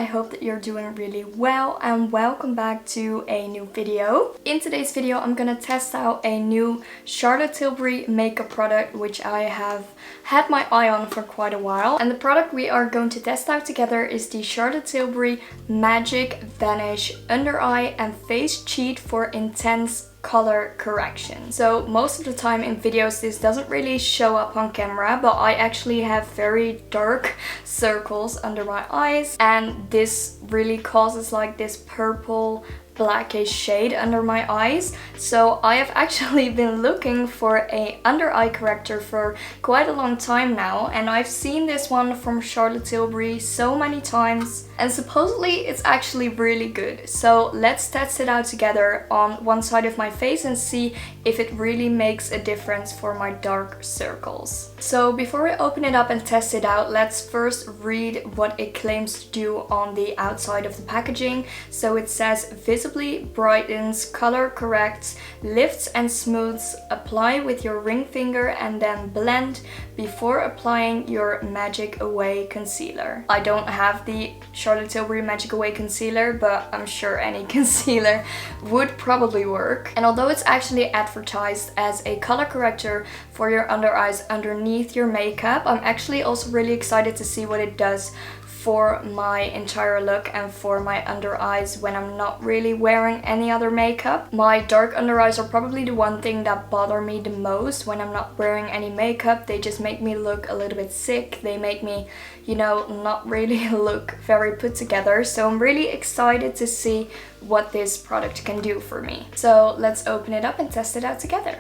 I hope that you're doing really well and welcome back to a new video. In today's video I'm gonna test out a new Charlotte Tilbury makeup product which I have had my eye on for quite a while. And the product we are going to test out together is the Charlotte Tilbury Magic Vanish Under Eye and Face Cheat for Intense color correction. So most of the time in videos this doesn't really show up on camera, but I actually have very dark circles under my eyes and this really causes like this purple blackish shade under my eyes. So I have actually been looking for a under eye corrector for quite a long time now, and I've seen this one from Charlotte Tilbury so many times and supposedly it's actually really good. So let's test it out together on one side of my face and see if it really makes a difference for my dark circles. So before we open it up and test it out, let's first read what it claims to do on the outside of the packaging. So it says visibly brightens, color corrects, lifts and smooths, apply with your ring finger and then blend before applying your Magic Away concealer. I don't have the Charlotte Tilbury Magic Away concealer, but I'm sure any concealer would probably work. And although it's actually advertised as a color corrector for your under eyes underneath your makeup, I'm actually also really excited to see what it does for my entire look and for my under eyes when I'm not really wearing any other makeup. My dark under eyes are probably the one thing that bother me the most when I'm not wearing any makeup. They just make me look a little bit sick. They make me, you know, not really look very put together. So I'm really excited to see what this product can do for me. So let's open it up and test it out together.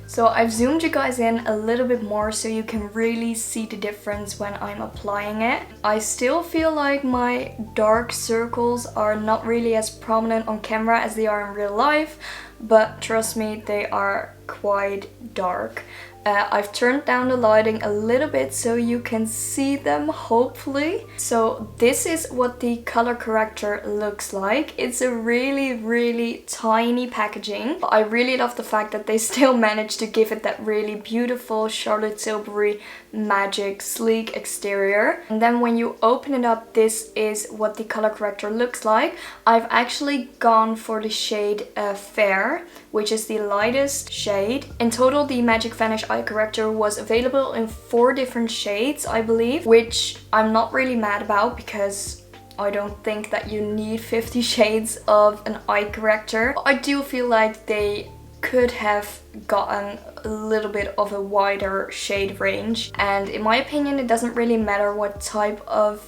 So I've zoomed you guys in a little bit more so you can really see the difference when I'm applying it. I still feel like my dark circles are not really as prominent on camera as they are in real life, but trust me, they are quite dark. I've turned down the lighting a little bit so you can see them, hopefully. So this is what the color corrector looks like. It's a really tiny packaging. I really love the fact that they still managed to give it that really beautiful Charlotte Tilbury magic sleek exterior. And then when you open it up, this is what the color corrector looks like. I've actually gone for the shade Fair, which is the lightest shade. In total, the Magic Vanish eye corrector was available in 4 different shades, I believe, which I'm not really mad about because I don't think that you need 50 shades of an eye corrector. I do feel like they could have gotten a little bit of a wider shade range, and in my opinion it doesn't really matter what type of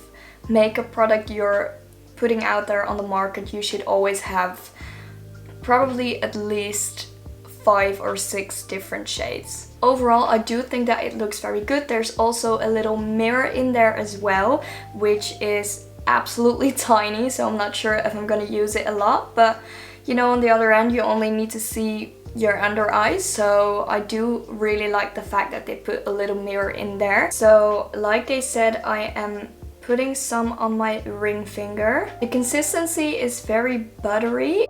makeup product you're putting out there on the market. You should always have probably at least 5 or 6 different shades. Overall, I do think that it looks very good. There's also a little mirror in there as well, which is absolutely tiny, so I'm not sure if I'm gonna use it a lot, but you know, on the other end you only need to see your under eyes, so I do really like the fact that they put a little mirror in there. So like they said, I am putting some on my ring finger. The consistency is very buttery.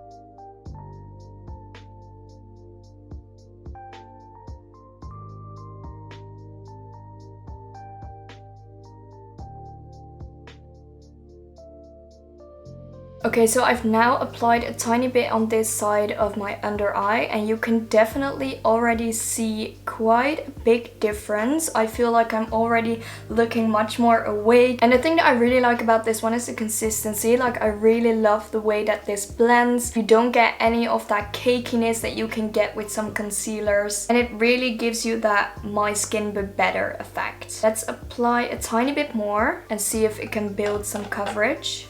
Okay, so I've now applied a tiny bit on this side of my under eye and you can definitely already see quite a big difference. I feel like I'm already looking much more awake. And the thing that I really like about this one is the consistency. Like, I really love the way that this blends. You don't get any of that cakiness that you can get with some concealers. And it really gives you that my skin but better effect. Let's apply a tiny bit more and see if it can build some coverage.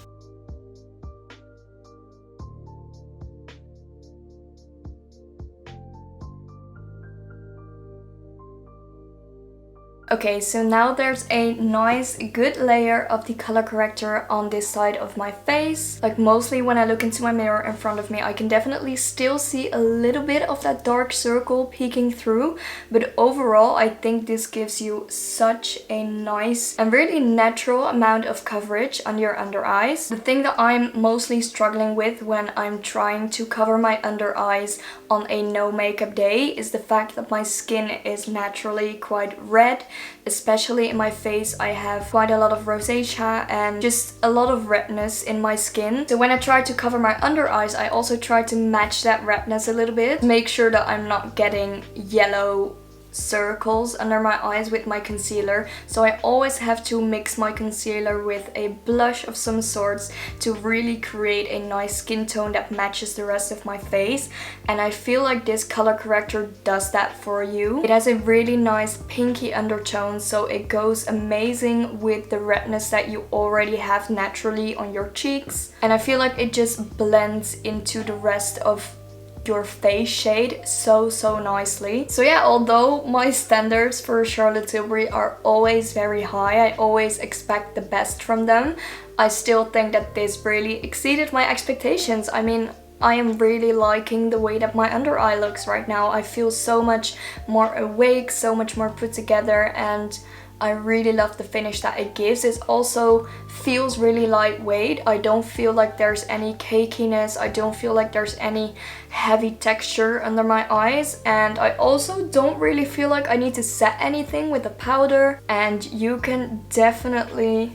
Okay, so now there's a nice good layer of the color corrector on this side of my face. Like, mostly when I look into my mirror in front of me, I can definitely still see a little bit of that dark circle peeking through, but overall I think this gives you such a nice and really natural amount of coverage on your under eyes. The thing that I'm mostly struggling with when I'm trying to cover my under eyes on a no makeup day is the fact that my skin is naturally quite red especially in my face. I have quite a lot of rosacea and just a lot of redness in my skin. So when I try to cover my under eyes, I also try to match that redness a little bit, make sure that I'm not getting yellow circles under my eyes with my concealer. So I always have to mix my concealer with a blush of some sorts to really create a nice skin tone that matches the rest of my face, and I feel like this color corrector does that for you. It has a really nice pinky undertone, so it goes amazing with the redness that you already have naturally on your cheeks, and I feel like it just blends into the rest of your face shade so nicely. So yeah, although my standards for Charlotte Tilbury are always very high, I always expect the best from them, I still think that this really exceeded my expectations. I mean, I am really liking the way that my under eye looks right now. I feel so much more awake, so much more put together, and I really love the finish that it gives. It also feels really lightweight. I don't feel like there's any cakiness. I don't feel like there's any heavy texture under my eyes. And I also don't really feel like I need to set anything with the powder. And you can definitely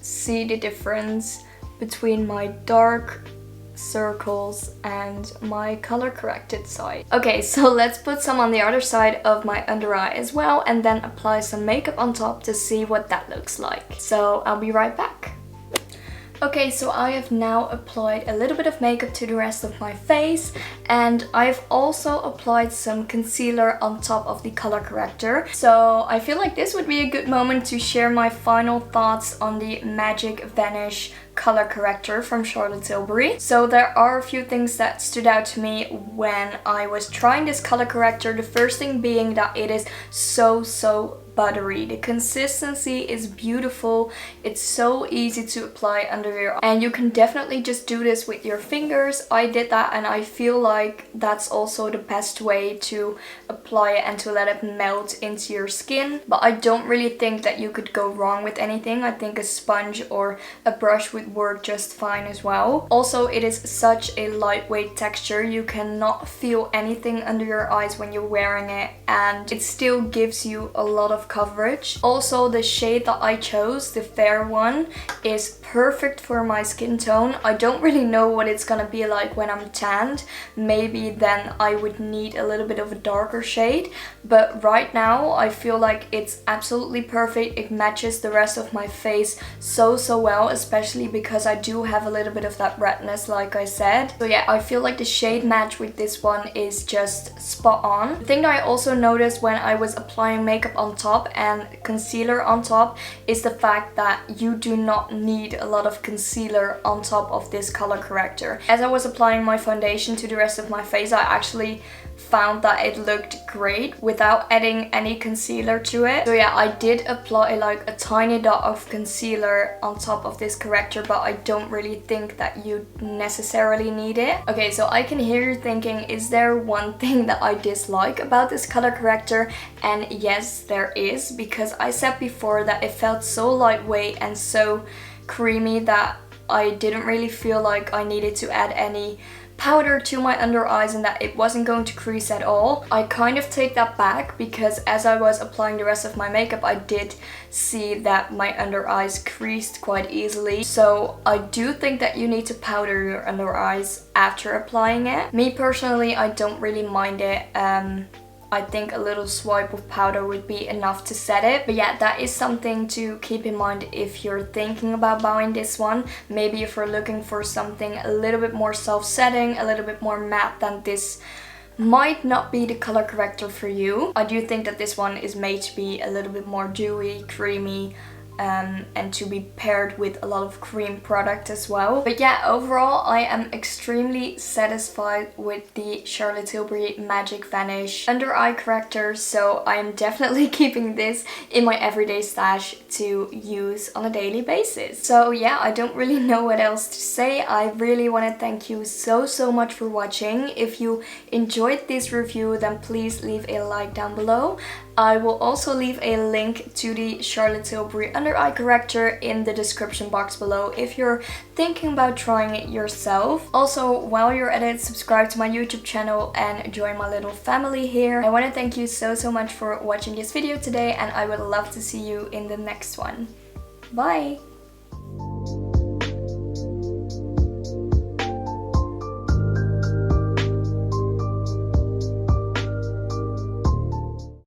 see the difference between my dark circles and my color corrected side. Okay, so let's put some on the other side of my under eye as well, and then apply some makeup on top to see what that looks like. So I'll be right back. Okay, so I have now applied a little bit of makeup to the rest of my face, and I've also applied some concealer on top of the color corrector. So I feel like this would be a good moment to share my final thoughts on the Magic Vanish color corrector from Charlotte Tilbury. So there are a few things that stood out to me when I was trying this color corrector. The first thing being that it is so buttery. The consistency is beautiful. It's so easy to apply under your eye, and you can definitely just do this with your fingers. I did that, and I feel like that's also the best way to apply it and to let it melt into your skin. But I don't really think that you could go wrong with anything. I think a sponge or a brush would work just fine as well. Also, it is such a lightweight texture. You cannot feel anything under your eyes when you're wearing it, and it still gives you a lot of coverage. Also, the shade that I chose, the fair one, is perfect for my skin tone. I don't really know what it's gonna be like when I'm tanned. Maybe then I would need a little bit of a darker shade, but right now I feel like it's absolutely perfect. It matches the rest of my face so well, especially because I do have a little bit of that redness, like I said. So yeah, I feel like the shade match with this one is just spot on. The thing that I also noticed when I was applying makeup on top and concealer on top is the fact that you do not need a lot of concealer on top of this color corrector. As I was applying my foundation to the rest of my face, I actually found that it looked great without adding any concealer to it. So yeah, I did apply like a tiny dot of concealer on top of this corrector, but I don't really think that you necessarily need it. Okay, so I can hear you thinking, is there one thing that I dislike about this color corrector? And yes, there is, because I said before that it felt so lightweight and so creamy that I didn't really feel like I needed to add any powder to my under eyes and that it wasn't going to crease at all. I kind of take that back, because as I was applying the rest of my makeup, I did see that my under eyes creased quite easily. So I do think that you need to powder your under eyes after applying it. Me personally, I don't really mind it. I think a little swipe of powder would be enough to set it. But yeah, that is something to keep in mind if you're thinking about buying this one. Maybe if you're looking for something a little bit more self-setting, a little bit more matte, then this might not be the color corrector for you. I do think that this one is made to be a little bit more dewy, creamy, and to be paired with a lot of cream product as well. But yeah, overall I am extremely satisfied with the Charlotte Tilbury Magic Vanish under eye corrector, so I am definitely keeping this in my everyday stash to use on a daily basis. So yeah, I don't really know what else to say. I really want to thank you so much for watching. If you enjoyed this review, then please leave a like down below. I will also leave a link to the Charlotte Tilbury under eye corrector in the description box below if you're thinking about trying it yourself. Also, while you're at it, subscribe to my YouTube channel and join my little family here. I want to thank you so much for watching this video today, and I would love to see you in the next one. Bye!